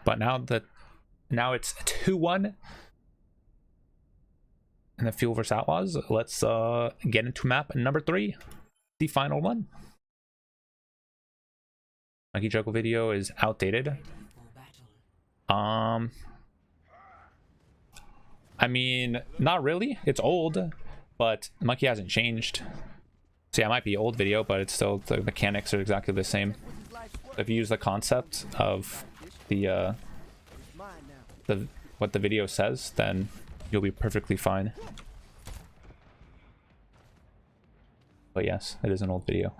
But now it's 2-1 in the Fuel vs Outlaws. Let's get into map number 3, the final one. Monkey Juggle video is outdated. I mean, not really. It's old, but Monkey hasn't changed. So yeah, it might be old video, but it's still, the mechanics are exactly the same. If you use the concept of the what the video says, then you'll be perfectly fine. But yes, it is an old video.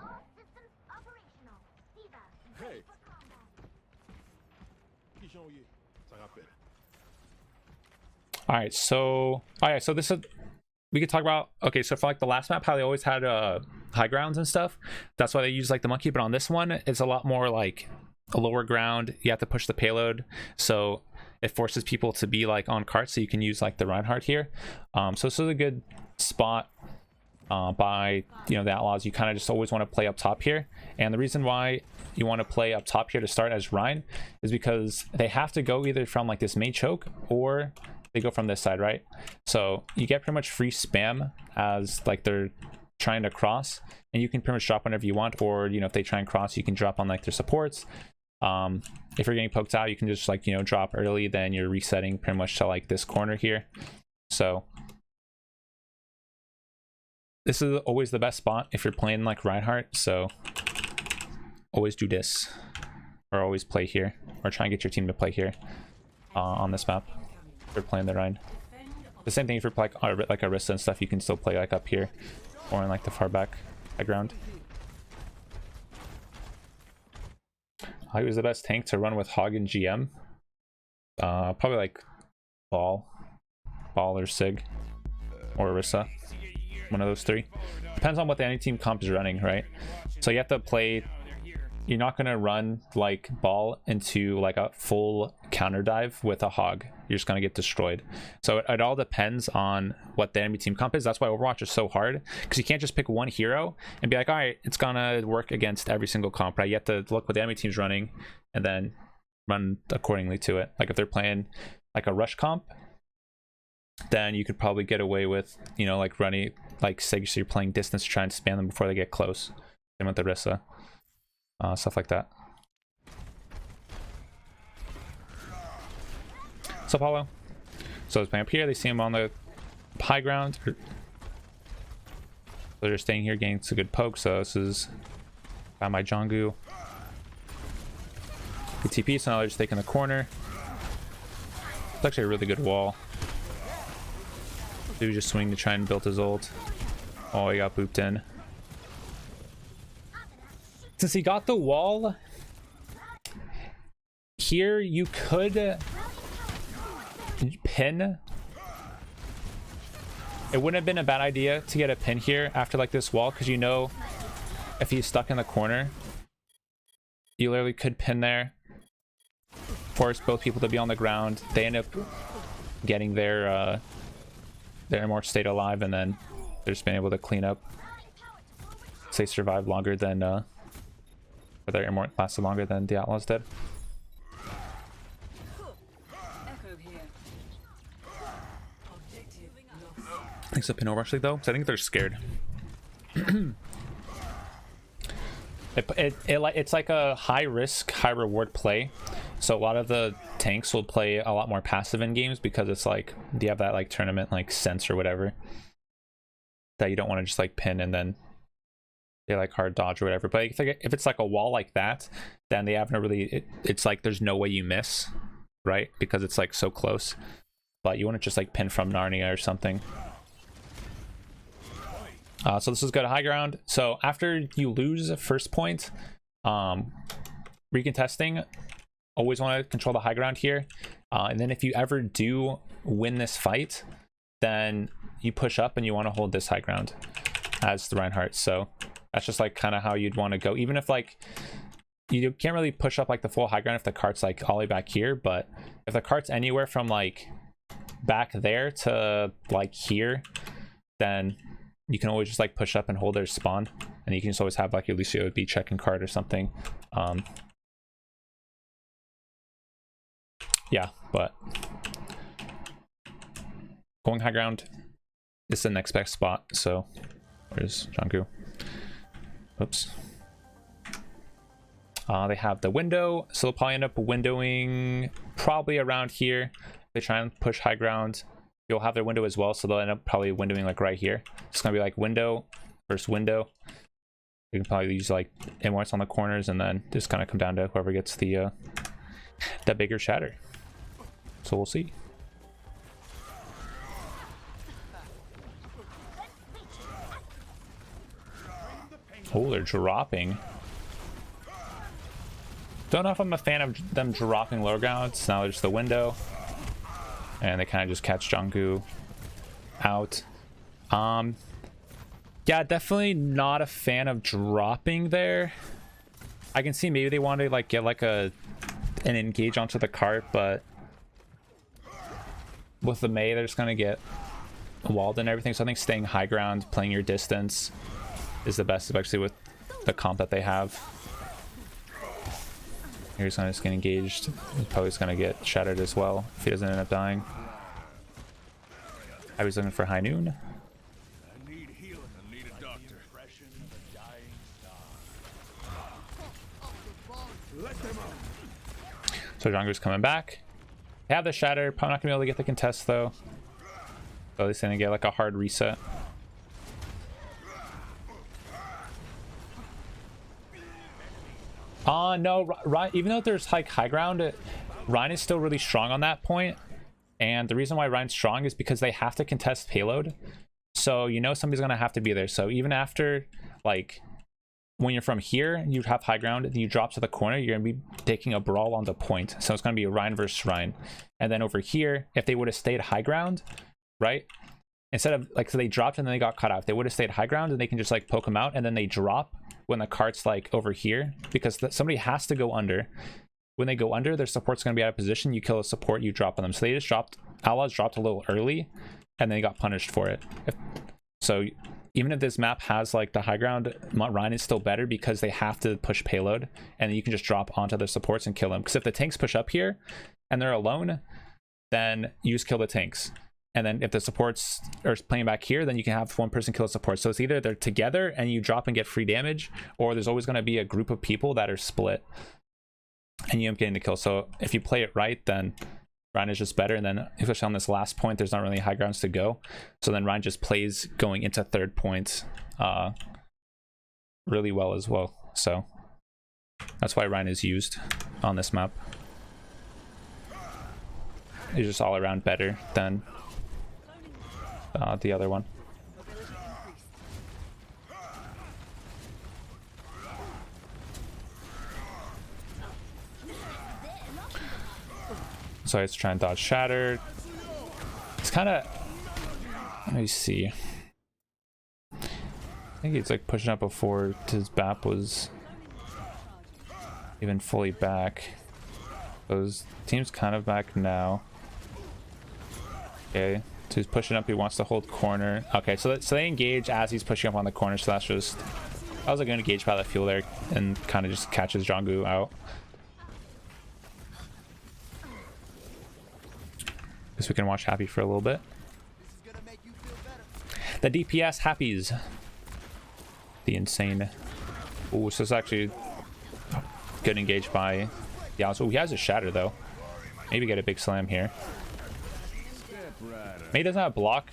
Alright, so this is, we could talk about, okay, so for like the last map, how they always had high grounds and stuff, that's why they use like the monkey, but on this one it's a lot more like a lower ground. You have to push the payload, so it forces people to be like on carts, so you can use like the Reinhardt here. So this is a good spot by, you know, the Outlaws. You kind of just always want to play up top here, and the reason why you want to play up top here to start as Rein is because they have to go either from like this main choke or they go from this side, right? So you get pretty much free spam as like they're trying to cross, and you can pretty much drop whenever you want, or you know, if they try and cross, you can drop on like their supports. If you're getting poked out, you can just like, you know, drop early, then you're resetting pretty much to like this corner here. So this is always the best spot if you're playing like Reinhardt, so always do this, or always play here, or try and get your team to play here on this map. They're playing the Rein. The same thing if you're like Arista and stuff, you can still play like up here or in like the far back ground. Who was the best tank to run with Hog and GM? Probably like Ball or Sig or Arista. One of those three. Depends on what the enemy team comp is running, right? So you have to play. You're not going to run like Ball into like a full counter dive with a Hog. You're just going to get destroyed. So it all depends on what the enemy team comp is. That's why Overwatch is so hard, because you can't just pick one hero and be like, all right, it's going to work against every single comp, right? You have to look what the enemy team's running and then run accordingly to it. Like if they're playing like a rush comp, then you could probably get away with, you know, like running like Sig, so you're playing distance to try and spam them before they get close. Same with the Rissa. Stuff like that. What's up, Hollow? So it's playing up here. They see him on the high ground. So they're staying here, getting some good poke. So this is by my JJANGGU. Good TP, so now they're just taking the corner. It's actually a really good wall. Dude just swing to try and build his ult. Oh, he got booped in. Since he got the wall here, you could pin. It wouldn't have been a bad idea to get a pin here after like this wall, because you know if he's stuck in the corner, you literally could pin there, force both people to be on the ground. They end up getting their immortal state alive, and then they're just been able to clean up. They survive longer than or their immort lasted longer than the Outlaws did. Thanks to pin Overwatch League though, because I think they're scared. It's like a high risk, high reward play. So a lot of the tanks will play a lot more passive in games, because it's like you have that like tournament like sense or whatever, that you don't want to just like pin and then they like hard dodge or whatever. But if it's like a wall like that, then they haven't really, it's like there's no way you miss, right? Because it's like so close. But you want to just like pin from Narnia or something. So this is good high ground. So after you lose first point, recontesting, always want to control the high ground here. And then if you ever do win this fight, then you push up and you want to hold this high ground as the Reinhardt. So that's just like kind of how you'd want to go, even if like you can't really push up like the full high ground if the cart's like all the way back here. But if the cart's anywhere from like back there to like here, then you can always just like push up and hold their spawn, and you can just always have like your Lucio be checking card or something. yeah, but going high ground is the next best spot. So where's JJANGGU? Oops. They have the window, so they'll probably end up windowing probably around here. If they try and push high ground, you'll have their window as well, so they'll end up probably windowing like right here. It's gonna be like window versus window. You can probably use like immorts on the corners, and then just kind of come down to whoever gets the bigger shatter. So we'll see. Oh, they're dropping. Don't know if I'm a fan of them dropping lower grounds. Now there's the window, and they kind of just catch JJANGGU out. Yeah, definitely not a fan of dropping there. I can see maybe they want to like get like an engage onto the cart, but with the Mei, they're just gonna get walled and everything. So I think staying high ground, playing your distance, is the best, especially with the comp that they have. Here's gonna just get engaged. He's probably just gonna get shattered as well if he doesn't end up dying. I was looking for high noon. So JJANGGU's coming back. They have the shatter. Probably not gonna be able to get the contest though. So at least they're gonna get like a hard reset. No, Ryan, even though there's like high ground, Ryan is still really strong on that point. And the reason why Ryan's strong is because they have to contest payload. So you know somebody's gonna have to be there. So even after, like, when you're from here, you have high ground, and you drop to the corner, you're gonna be taking a brawl on the point. So it's gonna be Ryan versus Ryan. And then over here, if they would have stayed high ground, right? Instead of like, so they dropped and then they got cut out. If they would have stayed high ground, and they can just like poke them out, and then they drop when the cart's like over here, because somebody has to go under. When they go under, their support's going to be out of position. You kill a support, you drop on them. So they just dropped, Outlaws dropped a little early, and then they got punished for it. So even if this map has like the high ground, Ryan is still better because they have to push payload, and then you can just drop onto their supports and kill them. Because if the tanks push up here and they're alone, then you just kill the tanks. And then if the supports are playing back here, then you can have one person kill a support. So it's either they're together and you drop and get free damage, or there's always going to be a group of people that are split and you end up getting the kill. So if you play it right, then Ryan is just better. And then especially on this last point, there's not really high grounds to go. So then Ryan just plays going into third point really well as well. So that's why Ryan is used on this map. He's just all around better than the other one. So it's trying to dodge shatter. It's kind of, let me see. I think he's like pushing up before his BAP was even fully back. Those team's kind of back now. Okay, so he's pushing up. He wants to hold corner. Okay, so they engage as he's pushing up on the corner. So that's just, I was like going to engage by the fuel there and kind of just catches JJANGGU out. Guess we can watch Happy for a little bit. The DPS Happy's the insane. Oh, so it's actually good engaged by the Outlaws. Oh, he has a shatter though. Maybe get a big slam here. Mei doesn't have block.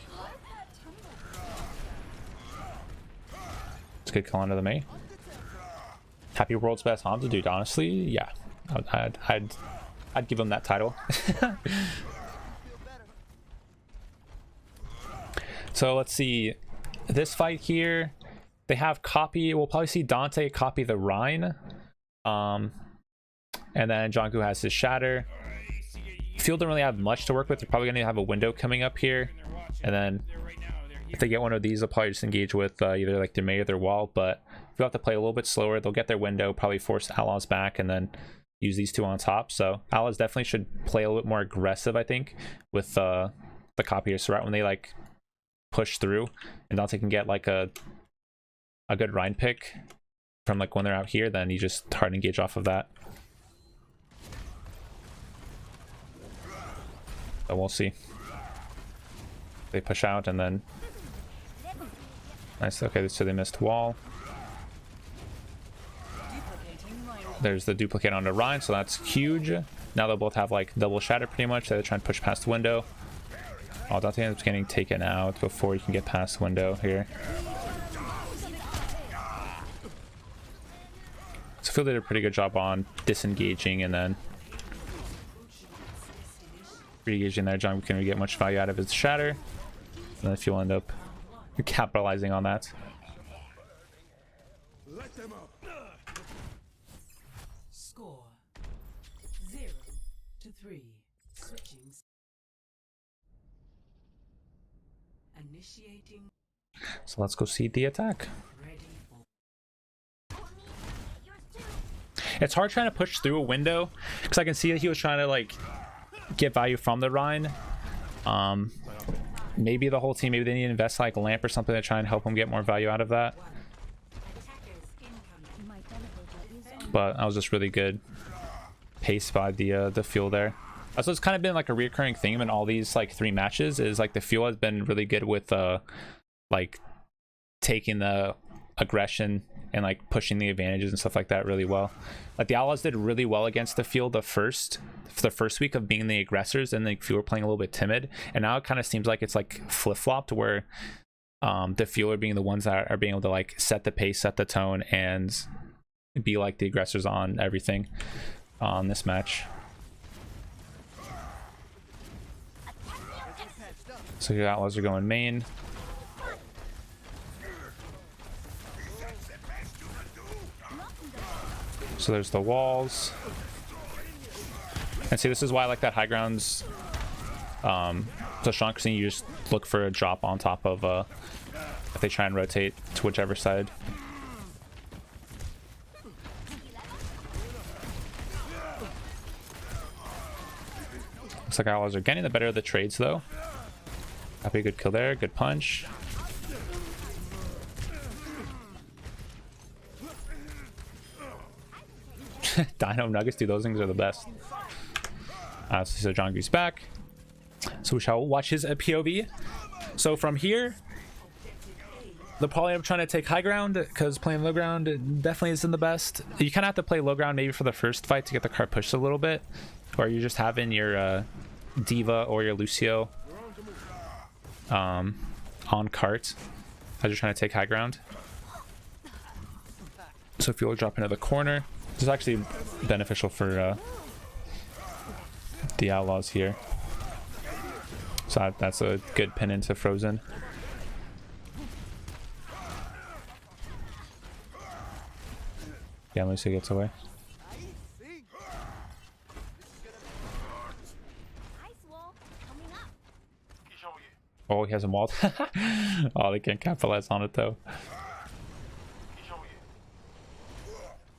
It's a good call onto the Mei. Happy world's best Hamza, dude. Honestly, yeah, I'd give him that title. So let's see, this fight here, they have copy. We'll probably see Dante copy the Rhine, and then JJANGGU has his shatter. Field don't really have much to work with. They're probably going to have a window coming up here, and then if they get one of these, they'll probably just engage with either like their Mei or their wall. But if you have to play a little bit slower, they'll get their window, probably force Outlaws back, and then use these two on top. So Outlaws definitely should play a little bit more aggressive, I think, with the copier. So right when they like push through, and Dante can get like a good Rhine pick from like when they're out here, then you just hard engage off of that. So we'll see. They push out and then nice. Okay, so they missed wall. There's the duplicate onto Ryan, so that's huge. Now they'll both have like double shatter pretty much. They're trying to push past the window. Oh, Dante ends up getting taken out before he can get past the window here. So Phil did a pretty good job on disengaging and then re-engaging there. John couldn't get much value out of his shatter. And then if you'll end up capitalizing on that. Score 0-3. Switching. Initiating. So let's go see the attack. It's hard trying to push through a window because I can see that he was trying to like get value from the Rhine. Maybe the whole team, maybe they need to invest like a lamp or something to try and help him get more value out of that. But that was just really good pace by the fuel there. So it's kind of been like a recurring theme in all these like 3 matches is like the fuel has been really good with like taking the aggression and like pushing the advantages and stuff like that really well. Like the Outlaws did really well against the field the first week of being the aggressors, and the Fuel were playing a little bit timid, and now it kind of seems like it's like flip-flopped where the Fuel are being the ones that are being able to like set the pace, set the tone, and be like the aggressors on everything on this match. So your Outlaws are going main. So there's the walls. And see, this is why I like that high grounds. So strong, because you just look for a drop on top of if they try and rotate to whichever side. Looks like Outlaws are getting the better of the trades though. That'd be a good kill there, good punch. Dino Nuggets, dude, those things are the best. So JJANGGU's back. So we shall watch his POV. So from here, they'll probably end up trying to take high ground because playing low ground definitely isn't the best. You kind of have to play low ground maybe for the first fight to get the card pushed a little bit, or you're just having your Diva or your Lucio on cart as you're trying to take high ground. So if you'll drop into the corner, this is actually beneficial for the Outlaws here. So that's a good pin into Frozen. Yeah, Lucy gets away. Oh, he has a wall. Oh, they can't capitalize on it though.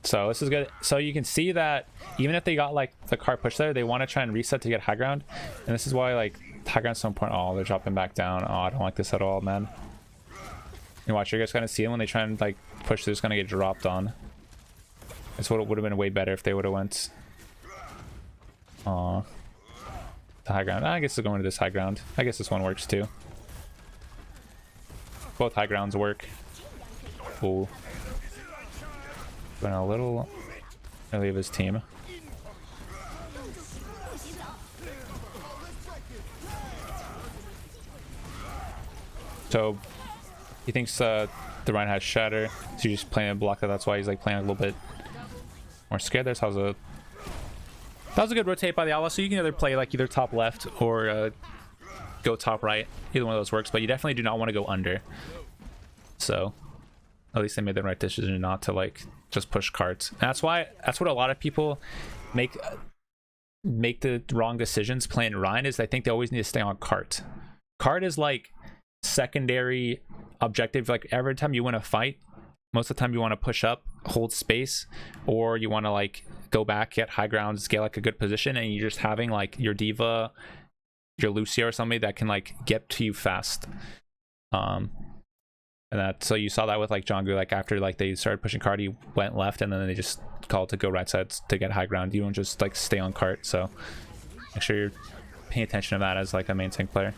So this is good. So you can see that even if they got like the card push there, they want to try and reset to get high ground. And this is why like high ground at some point, oh, they're dropping back down. Oh, I don't like this at all, man. You watch, you're guys gonna see them when they try and like push, they're just gonna get dropped on. That's what it would have been way better if they would have went the high ground. I guess they're going to this high ground. I guess this one works too. Both high grounds work. Ooh. Been a little early of his team. So he thinks the Rhine has shatter, so he's just playing a block that's why he's like playing a little bit more scared. That was a good rotate by the Outlaw. So you can either play like either top left or go top right. Either one of those works, but you definitely do not want to go under. So at least they made the right decision not to like just push cards. And that's what a lot of people make the wrong decisions playing Rhine is they think they always need to stay on cart. Cart is like secondary objective. Like every time you win a fight, most of the time you want to push up, hold space, or you want to like go back, get high grounds, get like a good position, and you're just having like your Diva, your Lucio or somebody that can like get to you fast. And that, so you saw that with like JJANGGU, like after like they started pushing cart, he went left and then they just called to go right side to get high ground. You don't just like stay on cart. So make sure you're paying attention to that as like a main tank player.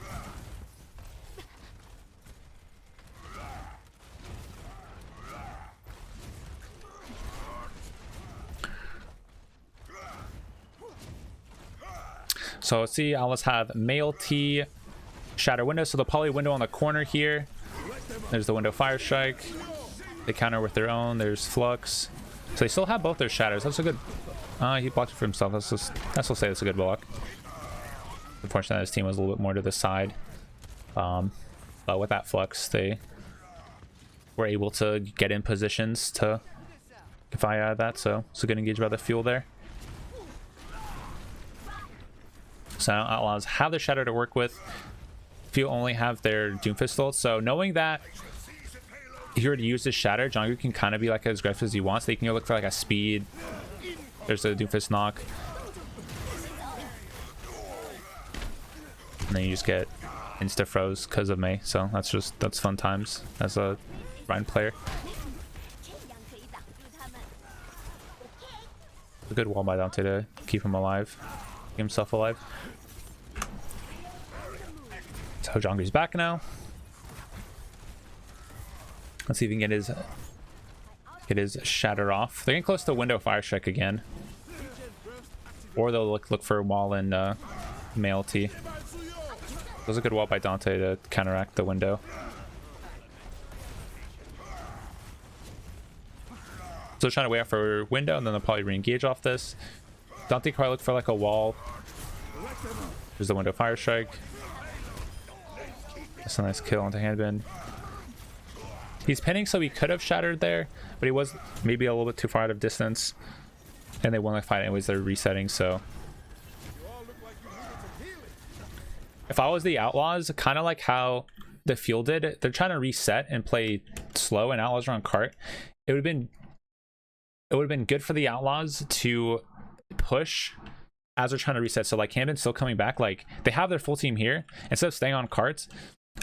So let's see, Outlaws have Mail T, Shatter Window. So the poly window on the corner here. There's the window Fire Strike. They counter with their own. There's Flux. So they still have both their shatters. That's a good. He blocked it for himself. That's will say that's a good block. Unfortunately, his team was a little bit more to the side. But with that Flux, they were able to get in positions to get fire out of that. So it's a good engage by the fuel there. So now Outlaws have their shatter to work with. Few only have their Doomfist ult. So knowing that if you were to use this shatter, JJANGGU can kind of be like as aggressive as he wants. They can go look for like a speed. There's a Doomfist knock. And then you just get insta froze because of Mei. So that's fun times as a Ryan player. A good wall by Dante to keep him alive. Keep himself alive. So JJANGGU's back now. Let's see if he can get his shatter off. They're getting close to window Fire Strike again. Or they'll look for a wall in Mail T. That was a good wall by Dante to counteract the window. So trying to wait out for window, and then they'll probably re-engage off this. Dante can probably look for like a wall. There's the window Fire Strike. That's a nice kill onto Handbin. He's pinning, so he could have shattered there, but he was maybe a little bit too far out of distance. And they won the fight anyways, they're resetting, so. If I was the Outlaws, kind of like how the Fuel did, they're trying to reset and play slow, and Outlaws are on cart. It would have been good for the Outlaws to push as they're trying to reset. So like Handbin's still coming back, like they have their full team here. Instead of staying on carts,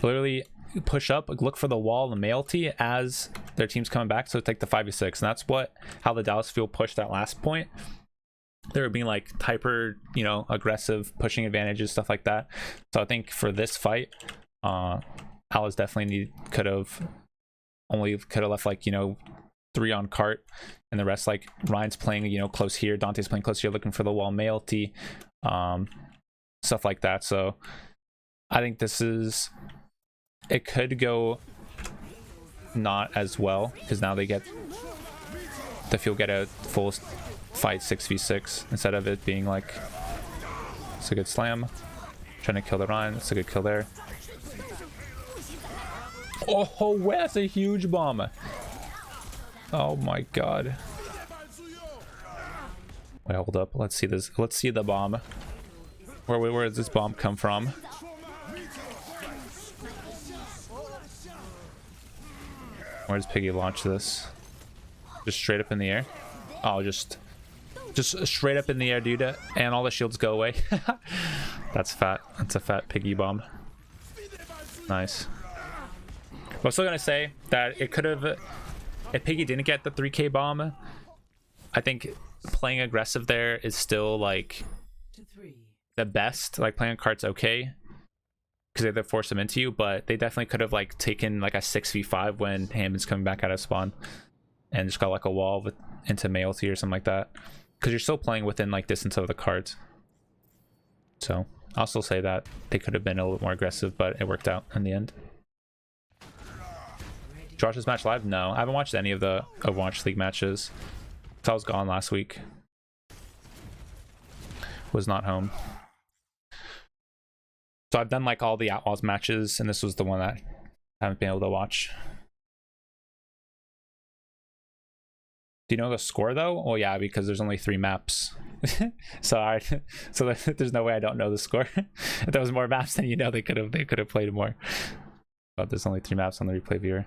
literally push up, look for the wall, the Mail T as their team's coming back. So take the 5v6, and that's how the Dallas Fuel pushed that last point. They were being like hyper, aggressive, pushing advantages, stuff like that. So I think for this fight, Dallas definitely could have left like 3 on cart, and the rest like Ryan's playing close here, Dante's playing close here, looking for the wall, Mail T, stuff like that. So I think it could go not as well, because now they get the Fuel get a full fight 6v6 instead of it being like, it's a good slam, trying to kill the Ryan. It's a good kill there. Oh, that's a huge bomb. Oh my god. Wait, hold up, let's see this. Let's see the bomb. Where does this bomb come from? Where does Piggy launch this? Just straight up in the air? Oh, just straight up in the air, dude, and all the shields go away. That's fat. That's a fat Piggy bomb. Nice. But I'm still gonna say that it could have, if Piggy didn't get the 3k bomb, I think playing aggressive there is still like the best. Like playing on cart's okay, because they force them into you, but they definitely could have like taken like a 6v5 when Hammond's coming back out of spawn and just got like a wall into Mail T or something like that, because you're still playing within like distance of the cards. So I'll still say that they could have been a little more aggressive, but it worked out in the end. Josh's match live? No, I haven't watched any of the Overwatch League matches. I was gone last week. Was not home. So I've done like all the Outlaws matches, and this was the one that I haven't been able to watch. Do you know the score though? Well, yeah, because there's only 3 maps. so there's no way I don't know the score. If there was more maps, then they could have played more. But there's only 3 maps on the replay viewer.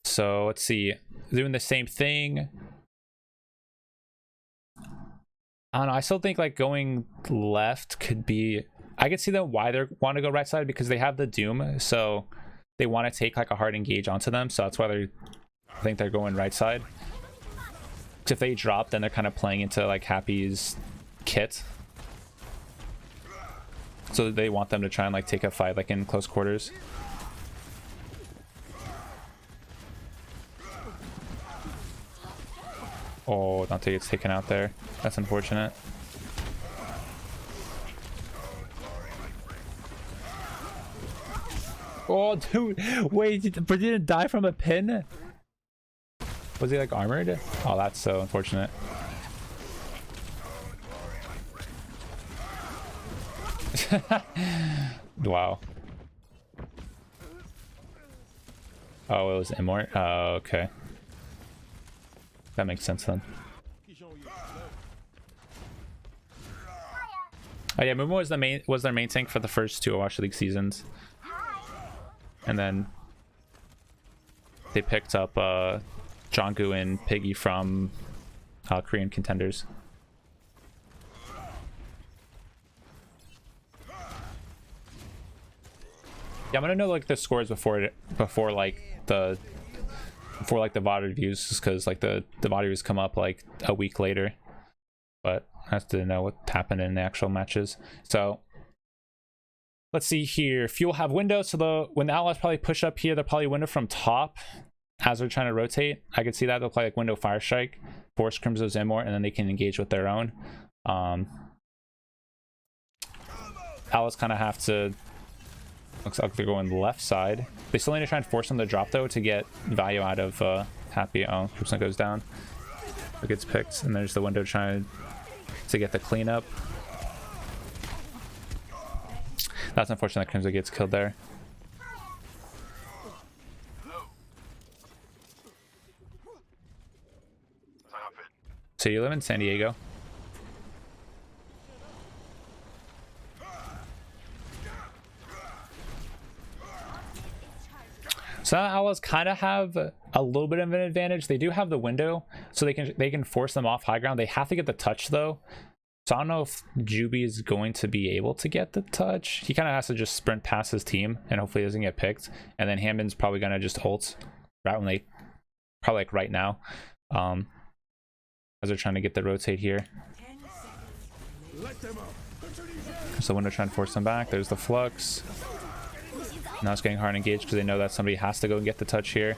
So let's see, doing the same thing. I don't know, I still think like going left could be, I could see them why they want to go right side, because they have the Doom, so they want to take like a hard engage onto them, so that's why I think they're going right side. 'Cause if they drop, then they're kind of playing into like Happy's kit. So they want them to try and like take a fight like in close quarters. Oh, Dante gets taken out there. That's unfortunate. Oh, dude. Wait, but he didn't die from a pin? Was he like armored? Oh, that's so unfortunate. Wow. Oh, it was Immort? Oh, okay. That makes sense then. Oh yeah, Mumu was their main tank for the first 2 Overwatch League seasons. And then they picked up JJANGGU and Piggy from Korean contenders. Yeah, I'm gonna know like the scores before like the VOD reviews, just because like the VOD reviews come up like a week later. But I have to know what happened in the actual matches. So let's see here. Fuel have window, so when the Outlaws probably push up here, they'll probably window from top as they're trying to rotate. I could see that they'll play like window Fire Strike, force Crimso's Immort, and then they can engage with their own. Outlaws kind of have to. Looks like they're going left side. They still need to try and force them to drop though to get value out of Happy. Oh, Crimson goes down. It gets picked, and there's the window trying to get the cleanup. That's unfortunate that Crimson gets killed there. So you live in San Diego? So Outlaws kind of have a little bit of an advantage. They do have the window, so they can force them off high ground. They have to get the touch though. So I don't know if Juby is going to be able to get the touch. He kind of has to just sprint past his team and hopefully doesn't get picked. And then Hammond's probably going to just ult right when they, probably like right now, as they're trying to get the rotate here. So window trying to force them back. There's the flux. Now it's getting hard to engage because they know that somebody has to go and get the touch here.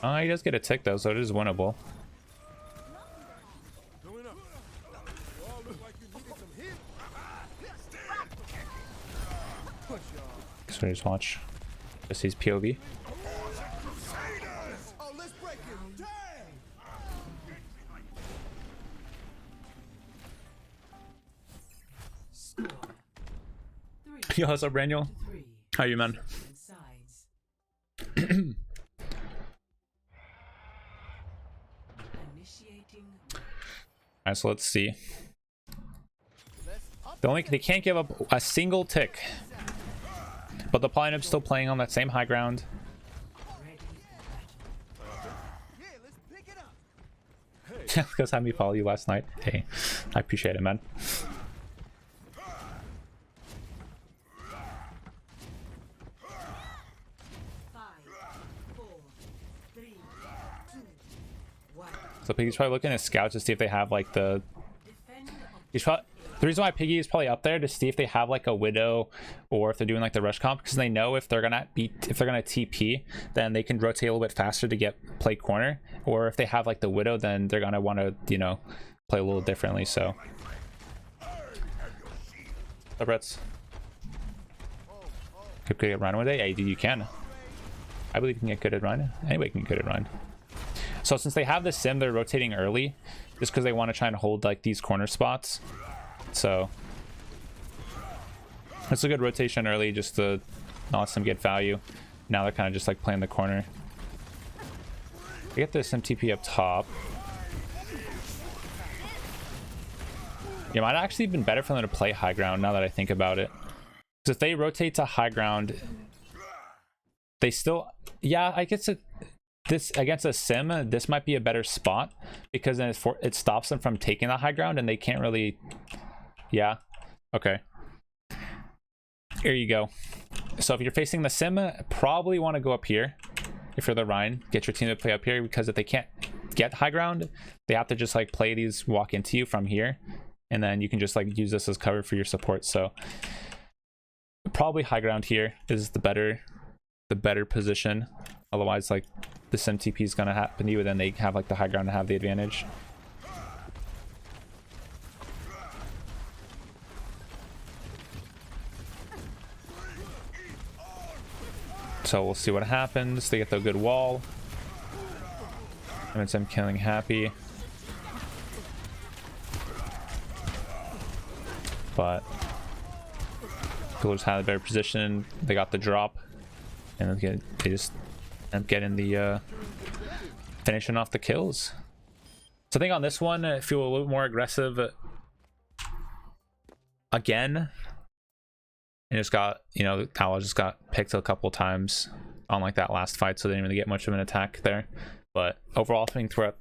He does get a tick though, so it is winnable. So just watch. Just sees POV. Yo, what's up, Raniel? How you, man? Alright, so let's see. They can't give up a single tick, but the probably end up still playing on that same high ground. Because had me follow you last night. Hey, I appreciate it, man. So Piggy's probably looking at scouts to see if they have like the. The reason why Piggy is probably up there to see if they have like a widow or if they're doing like the rush comp, because they know if they're gonna TP, then they can rotate a little bit faster to play corner, or if they have like the widow, then they're gonna want to play a little differently. So. The Brits. Could get Rhino one day? Yeah, you can. I believe you can get good at Rhino. Anybody can get good at Rhino. So since they have the sim, they're rotating early just because they want to try and hold like these corner spots. So it's a good rotation early just to not let them get value. Now they're kind of just like playing the corner. They get this MTP up top. It might actually have been better for them to play high ground now that I think about it. Because if they rotate to high ground, they still, yeah, I guess this against a sim, this might be a better spot because then it stops them from taking the high ground and they can't really. Yeah, okay, here you go. So if you're facing the sim, probably want to go up here if you're the Rhine, get your team to play up here, because if they can't get high ground, they have to just like play these walk into you from here, and then you can just like use this as cover for your support. So probably high ground here is the better position. Otherwise, like the sim TP is gonna happen to you, and then they have like the high ground to have the advantage. So we'll see what happens. They get the good wall. And it's them killing happy. But Killers had a better position. They got the drop. And they just end up getting the finishing off the kills. So I think on this one, I feel a little more aggressive again. And just got, you know, Outlaws just got picked a couple times on like that last fight, so they didn't really get much of an attack there. But overall, I think throughout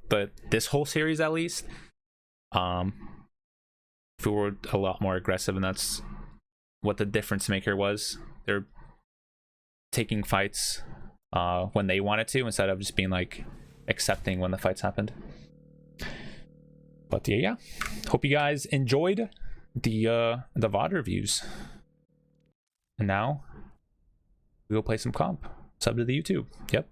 this whole series at least, we were a lot more aggressive, and that's what the difference maker was. They're taking fights when they wanted to, instead of just being like accepting when the fights happened. But yeah, hope you guys enjoyed the VOD reviews. And now we will play some comp. Sub to the YouTube. Yep.